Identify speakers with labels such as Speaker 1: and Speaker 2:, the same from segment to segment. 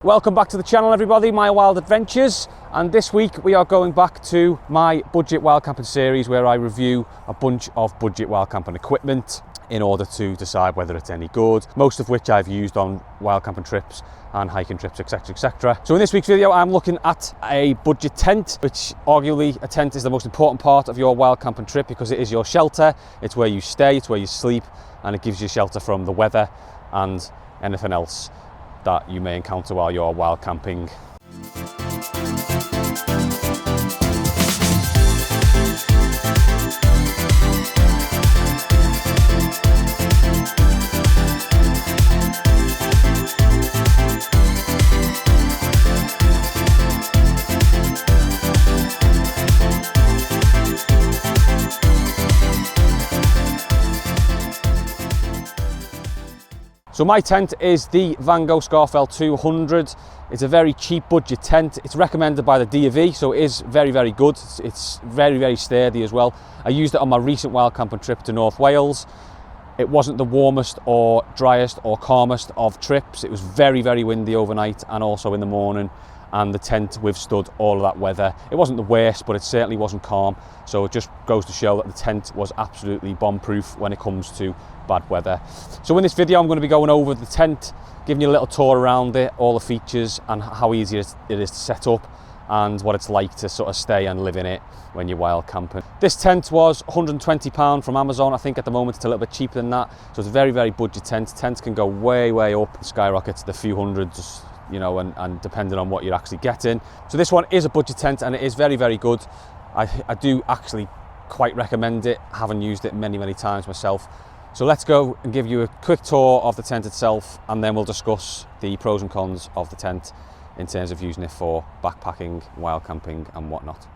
Speaker 1: Welcome back to the channel, everybody, My Wild Adventures, and this week we are going back to my budget wild camping series where I review a bunch of budget wild camping equipment in order to decide whether it's any good, most of which I've used on wild camping trips and hiking trips, etc, etc. So in this week's video I'm looking at a budget tent, which arguably a tent is the most important part of your wild camping trip because it is your shelter, it's where you stay, it's where you sleep, and it gives you shelter from the weather and anything else that you may encounter while you're wild camping. So my tent is the VANGO SCAFELL 200. It's a very cheap budget tent. It's recommended by the DAV, so it is very, very good. It's very, very sturdy as well. I used it on my recent wild camping trip to North Wales. It wasn't the warmest or driest or calmest of trips. It was very, very windy overnight and also in the morning, and the tent withstood all of that weather. It wasn't the worst, but it certainly wasn't calm. So it just goes to show that the tent was absolutely bomb-proof when it comes to bad weather. So in this video I'm going to be going over the tent, giving you a little tour around it, all the features and how easy it is to set up and what it's like to sort of stay and live in it when you're wild camping. This tent was £120 from Amazon. I think at the moment it's a little bit cheaper than that. So it's a very, very budget tent. Tents can go way, way up, skyrocket to the few hundreds, you know, and depending on what you're actually getting. So this one is a budget tent and it is very, very good. I do actually quite recommend it, having used it many, many times myself. So let's go and give you a quick tour of the tent itself, and then we'll discuss the pros and cons of the tent in terms of using it for backpacking, wild camping and whatnot.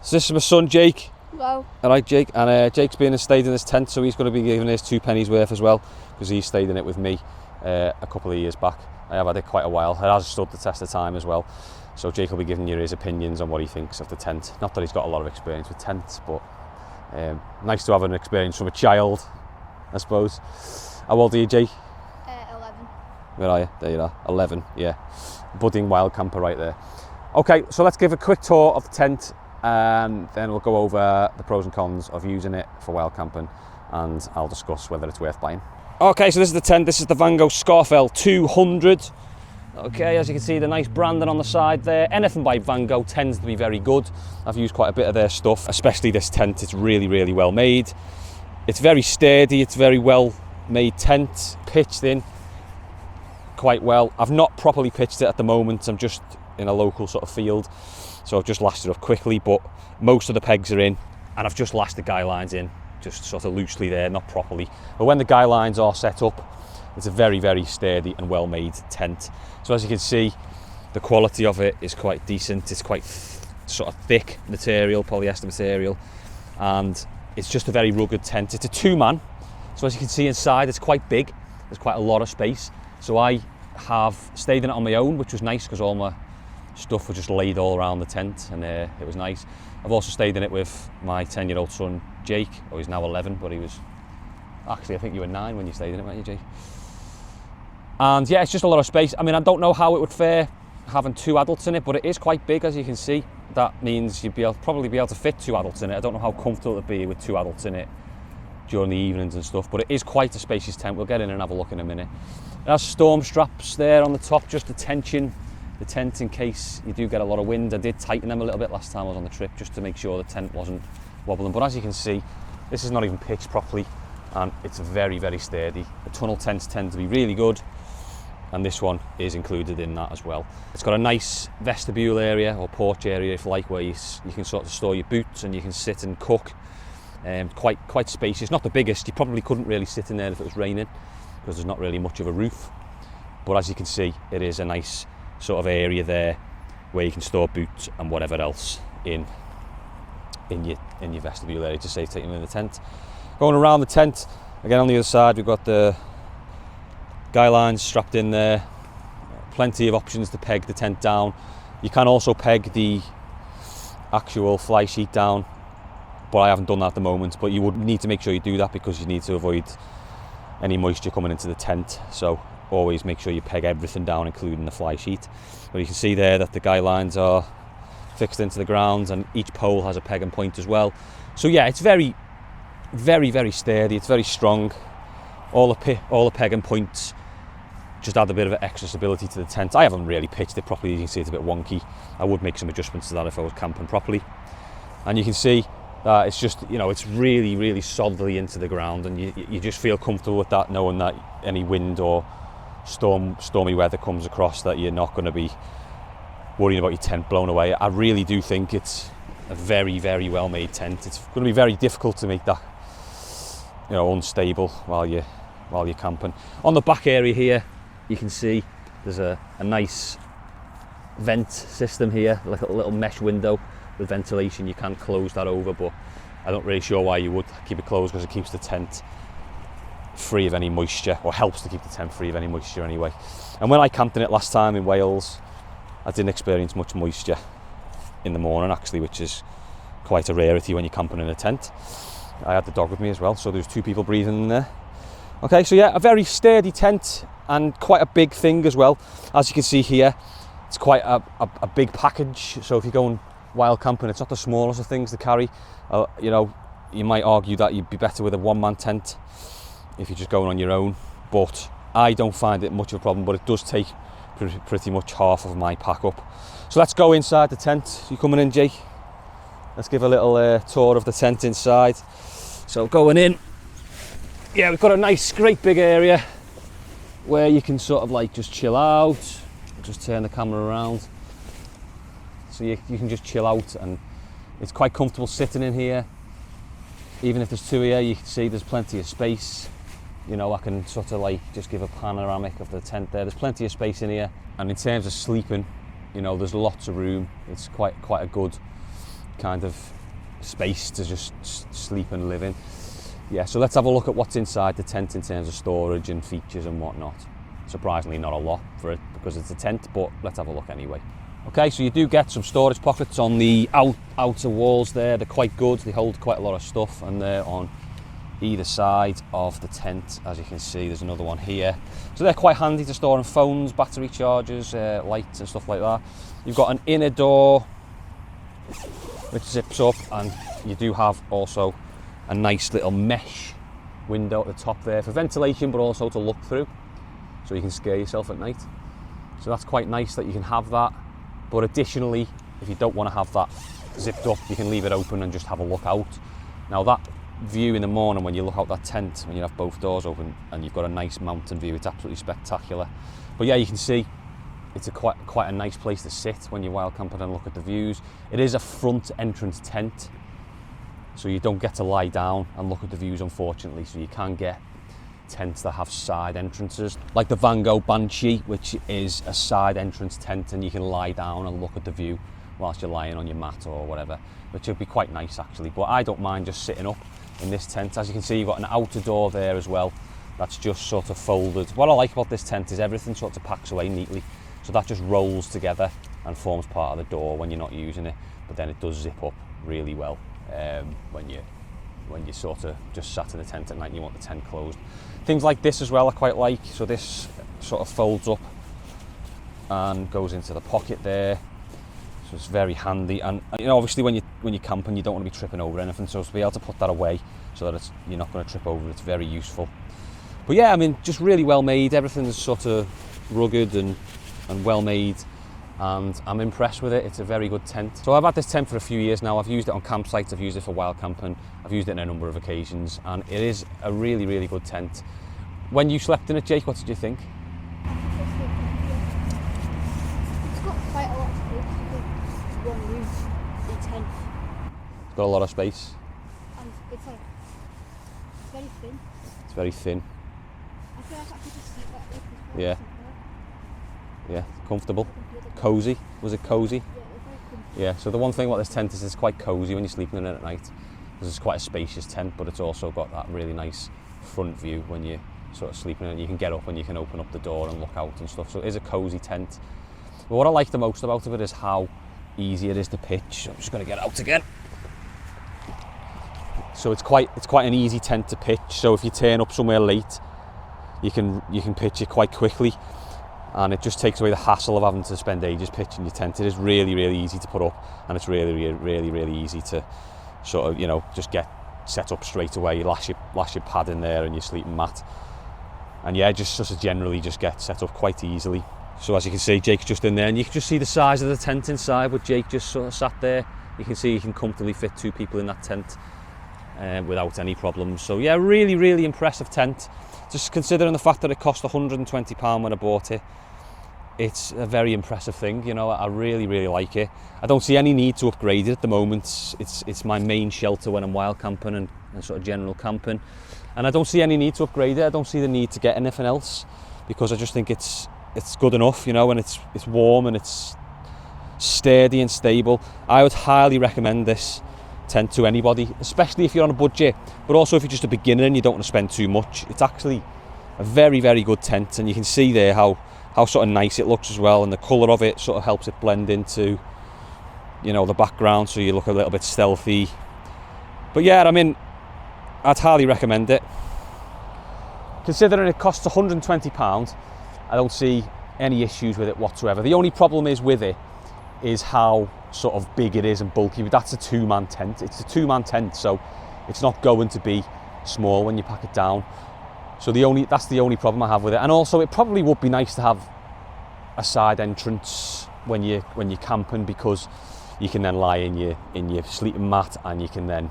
Speaker 1: So this is my son Jake.
Speaker 2: Hello.
Speaker 1: All right, Jake, and Jake's been and stayed in this tent, so he's going to be giving his 2 pennies worth as well, because he stayed in it with me a couple of years back. I have had it quite a while. It has stood the test of time as well. So Jake will be giving you his opinions on what he thinks of the tent. Not that he's got a lot of experience with tents, but nice to have an experience from a child, I suppose. How old are you, Jake?
Speaker 2: 11.
Speaker 1: Where are you? There you are, 11, yeah. Budding wild camper right there. Okay, so let's give a quick tour of the tent, and then we'll go over the pros and cons of using it for wild camping, and I'll discuss whether it's worth buying. Okay, so this is the tent. This is the VANGO SCAFELL 200. Okay, as you can see, the nice branding on the side there. Anything by VANGO tends to be very good. I've used quite a bit of their stuff, especially this tent. It's really, really well made. It's very sturdy. It's very well made tent, pitched in quite well. I've not properly pitched it at the moment. I'm just in a local sort of field, so I've just lashed it up quickly, but most of the pegs are in, and I've just lashed the guy lines in, just sort of loosely there, not properly. But when the guy lines are set up, it's a very, very sturdy and well-made tent. So as you can see, the quality of it is quite decent. It's quite sort of thick material, polyester material, and it's just a very rugged tent. It's a 2-man, so as you can see inside, it's quite big. There's quite a lot of space. So I have stayed in it on my own, which was nice because all my stuff was just laid all around the tent, and it was nice. I've also stayed in it with my 10-year-old son, Jake. Oh, he's now 11, but he was... Actually, I think you were 9 when you stayed in it, weren't you, Jake? And yeah, it's just a lot of space. I mean, I don't know how it would fare having 2 adults in it, but it is quite big, as you can see. That means you'd probably be able to fit 2 adults in it. I don't know how comfortable it'd be with 2 adults in it during the evenings and stuff, but it is quite a spacious tent. We'll get in and have a look in a minute. It has storm straps there on the top, just to tension the tent in case you do get a lot of wind. I did tighten them a little bit last time I was on the trip, just to make sure the tent wasn't wobbling. But as you can see, this is not even pitched properly, and it's very, very sturdy. The tunnel tents tend to be really good, and this one is included in that as well. It's got a nice vestibule area, or porch area if you like, where you can sort of store your boots and you can sit and cook. Quite spacious, not the biggest. You probably couldn't really sit in there if it was raining because there's not really much of a roof, but as you can see, it is a nice sort of area there where you can store boots and whatever else in your vestibule area to save taking them in the tent. Going around the tent, again on the other side we've got the guy lines strapped in there, plenty of options to peg the tent down. You can also peg the actual fly sheet down, but I haven't done that at the moment. But you would need to make sure you do that because you need to avoid any moisture coming into the tent. So always make sure you peg everything down, including the fly sheet. But you can see there that the guy lines are fixed into the ground, and each pole has a peg and point as well. So yeah, it's very, very, very sturdy. It's very strong. All the peg and points just add a bit of extra stability to the tent. I haven't really pitched it properly. You can see it's a bit wonky. I would make some adjustments to that if I was camping properly. And you can see that it's just, you know, it's really, really solidly into the ground, and you just feel comfortable with that, knowing that any wind or stormy weather comes across, that you're not going to be worrying about your tent blown away. I really do think it's a very, very well made tent. It's going to be very difficult to make that, you know, unstable while you're camping. On the back area here, you can see there's a nice vent system here, like a little mesh window with ventilation. You can close that over, but I'm not really sure why you would keep it closed, because it keeps the tent free of any moisture, or helps to keep the tent free of any moisture anyway. And when I camped in it last time in Wales, I didn't experience much moisture in the morning actually, which is quite a rarity when you're camping in a tent. I had the dog with me as well, so there's 2 people breathing in there. Okay, so yeah, a very sturdy tent, and quite a big thing as well. As you can see here, it's quite a big package. So if you're going wild camping, it's not the smallest of things to carry. You know, you might argue that you'd be better with a one-man tent if you're just going on your own, but I don't find it much of a problem. But it does take pretty much half of my pack up. So let's go inside the tent. You coming in, Jake? Let's give a little tour of the tent inside. So going in, yeah, we've got a nice, great big area where you can sort of like just chill out. Just turn the camera around. So you can just chill out, and it's quite comfortable sitting in here. Even if there's 2 here, you can see there's plenty of space. You know, I can sort of like just give a panoramic of the tent there. There's plenty of space in here. And in terms of sleeping, you know, there's lots of room. It's quite a good kind of space to just sleep and live in. Yeah, so let's have a look at what's inside the tent in terms of storage and features and whatnot. Surprisingly not a lot for it because it's a tent, but let's have a look anyway. Okay, so you do get some storage pockets on the outer walls there. They're quite good. They hold quite a lot of stuff, and they're on either side of the tent. As you can see, there's another one here. So they're quite handy to store in phones, battery chargers, lights and stuff like that. You've got an inner door which zips up, and you do have also a nice little mesh window at the top there for ventilation, but also to look through, so you can scare yourself at night. So that's quite nice that you can have that. But additionally, if you don't want to have that zipped up, you can leave it open and just have a look out. Now that view in the morning when you look out that tent, when you have both doors open and you've got a nice mountain view, it's absolutely spectacular. But yeah, you can see it's quite a nice place to sit when you're wild camping and look at the views. It is a front entrance tent, so you don't get to lie down and look at the views, unfortunately. So you can get tents that have side entrances, like the VANGO Banshee, which is a side entrance tent, and you can lie down and look at the view whilst you're lying on your mat or whatever, which would be quite nice actually. But I don't mind just sitting up in this tent. As you can see, you've got an outer door there as well that's just sort of folded. What I like about this tent is everything sort of packs away neatly, so that just rolls together and forms part of the door when you're not using it, but then it does zip up really well when you sort of just sat in the tent at night and you want the tent closed. Things like this as well I quite like. So this sort of folds up and goes into the pocket there, so it's very handy. And you know, obviously when you're camping, you don't want to be tripping over anything, so to be able to put that away so that you're not going to trip over, it's very useful. But yeah, I mean, just really well made. Everything's sort of rugged and well made, and I'm impressed with it. It's a very good tent. So I've had this tent for a few years now. I've used it on campsites, I've used it for wild camping, I've used it on a number of occasions, and it is a really, really good tent. When you slept in it, Jake, what did you think?
Speaker 2: It's got quite a lot of space. One room, a tent.
Speaker 1: It's got a lot of space.
Speaker 2: And it's like, it's very thin.
Speaker 1: It's very thin.
Speaker 2: I feel like I could just sleep like this as well.
Speaker 1: Yeah. Yeah, comfortable. Cozy. Was it cozy?
Speaker 2: Yeah, it's very comfortable.
Speaker 1: Yeah, so the one thing about this tent is it's quite cozy when you're sleeping in it at night, because it's quite a spacious tent, but it's also got that really nice front view when you're sort of sleeping in it. You can get up and you can open up the door and look out and stuff, so it is a cozy tent. But what I like the most about it is how easy it is to pitch. I'm just going to get out again. So it's quite an easy tent to pitch, so if you turn up somewhere late you can pitch it quite quickly, and it just takes away the hassle of having to spend ages pitching your tent. It is really, really easy to put up, and it's really easy to sort of, you know, just get set up straight away. You lash your pad in there and your sleeping mat, and yeah, just sort of generally just get set up quite easily. So as you can see, Jake's just in there, and you can just see the size of the tent inside, but Jake just sort of sat there. You can see you can comfortably fit 2 people in that tent without any problems. So yeah, really impressive tent. Just considering the fact that it cost £120 when I bought it, it's a very impressive thing. You know, I really like it. I don't see any need to upgrade it at the moment. It's my main shelter when I'm wild camping and sort of general camping, and I don't see any need to upgrade it. I don't see the need to get anything else, because I just think it's good enough, you know, and it's warm and it's sturdy and stable. I would highly recommend this tent to anybody, especially if you're on a budget, but also if you're just a beginner and you don't want to spend too much. It's actually a very good tent, and you can see there how sort of nice it looks as well, and the colour of it sort of helps it blend into, you know, the background, so you look a little bit stealthy. But yeah, I mean, I'd highly recommend it. Considering it costs £120, I don't see any issues with it whatsoever. The only problem is with it is how sort of big it is and bulky, but that's a 2-man tent. It's a 2-man tent, so it's not going to be small when you pack it down. So that's the only problem I have with it. And also, it probably would be nice to have a side entrance when you're camping, because you can then lie in your sleeping mat, and you can then,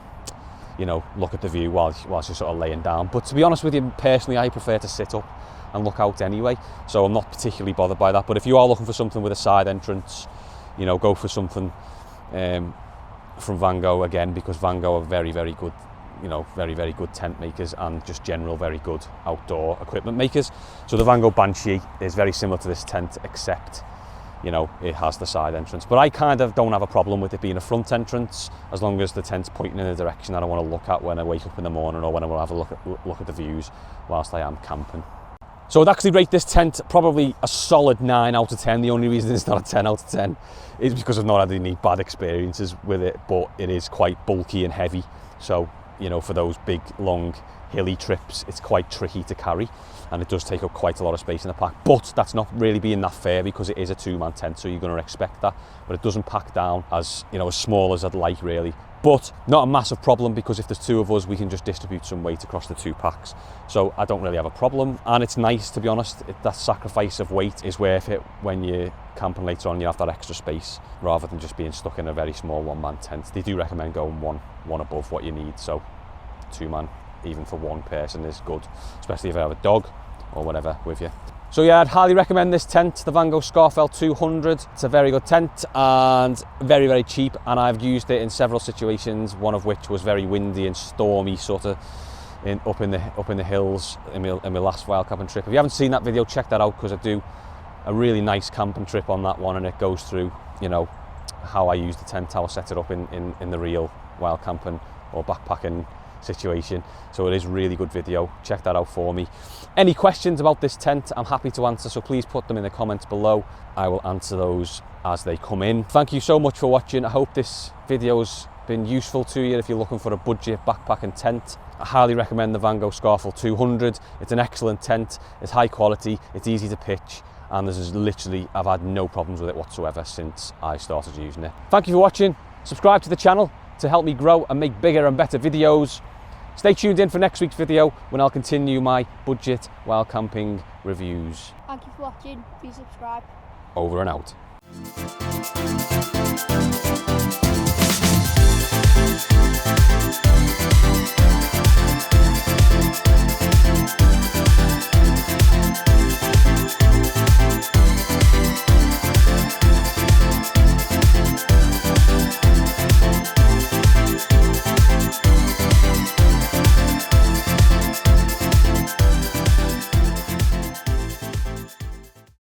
Speaker 1: you know, look at the view whilst you're sort of laying down. But to be honest with you, personally, I prefer to sit up and look out anyway, so I'm not particularly bothered by that. But if you are looking for something with a side entrance, you know, go for something from VANGO again, because VANGO are very good, you know, very good tent makers, and just general very good outdoor equipment makers. So the VANGO Banshee is very similar to this tent, except, you know, it has the side entrance. But I kind of don't have a problem with it being a front entrance, as long as the tent's pointing in the direction that I want to look at when I wake up in the morning, or when I want to have a look at the views whilst I am camping. So I'd actually rate this tent probably a solid 9 out of 10. The only reason it's not a 10 out of 10 is because I've not had any bad experiences with it, but it is quite bulky and heavy. So, you know, for those big, long, hilly trips, it's quite tricky to carry, and it does take up quite a lot of space in the pack. But that's not really being that fair, because it is a 2-man tent, so you're going to expect that. But it doesn't pack down as, you know, as small as I'd like, really. But not a massive problem, because if there's 2 of us, we can just distribute some weight across the 2 packs. So I don't really have a problem, and it's nice, to be honest. That sacrifice of weight is worth it when you're camping later on. You have that extra space, rather than just being stuck in a very small 1-man tent. They do recommend going one above what you need, so 2-man, even for 1 person, is good, especially if you have a dog or whatever with you. So yeah, I'd highly recommend this tent, the VANGO SCAFELL 200. It's a very good tent, and very cheap, and I've used it in several situations, one of which was very windy and stormy, sort of up in the hills in my last wild camping trip. If you haven't seen that video, check that out, because I do a really nice camping trip on that one, and it goes through, you know, how I use the tent, how I set it up in the real wild camping or backpacking situation. So it is a really good video. Check that out for me. Any questions about this tent, I'm happy to answer, so please put them in the comments below. I will answer those as they come in. Thank you so much for watching. I hope this video's been useful to you if you're looking for a budget backpacking tent. I highly recommend the VANGO SCAFELL 200. It's an excellent tent, it's high quality, it's easy to pitch, and I've had no problems with it whatsoever since I started using it. Thank you for watching. Subscribe to the channel to help me grow and make bigger and better videos. Stay tuned in for next week's video, when I'll continue my budget wild camping reviews.
Speaker 2: Thank you for watching. Please subscribe.
Speaker 1: Over and out.